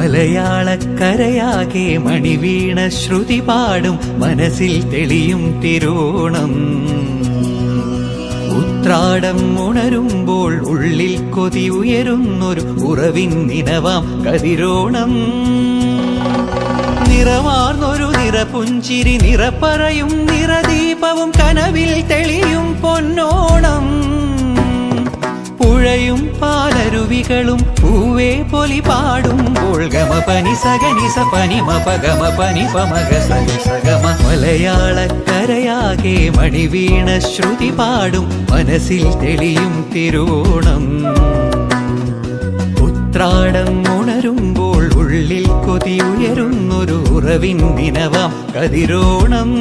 മലയാളക്കരയാകെ മണിവീണ ശ്രുതി പാടും മനസ്സിൽ തെളിയും തിരുവോണം. ഉത്രാടം ഉണരുമ്പോൾ ഉള്ളിൽ കൊതി ഉയരുന്നൊരു ഉറവിൻ നിനവാം കതിരോണം. നിറമാർന്നൊരു നിറപുഞ്ചിരി നിറപ്പറയും നിറദീപവും കനവിൽ തെളിയും പൊന്നോണം. പുഴയും പാലരുവികളും പൂവേ പൊലി പാടുമ്പോൾ ഗമ പനി സഗനി സ പനി മപ ഗമ പനി പമഗ സനി സഗമ. മലയാളക്കരയാകെ മണിവീണ ശ്രുതി പാടും മനസ്സിൽ തെളിയും തിരുവോണം. ഉത്രാടം ഉണരുമ്പോൾ ഉള്ളിൽ കൊതി ഉയരുന്നൊരു ഉറവിൻ ദിനവാം കതിരോണം.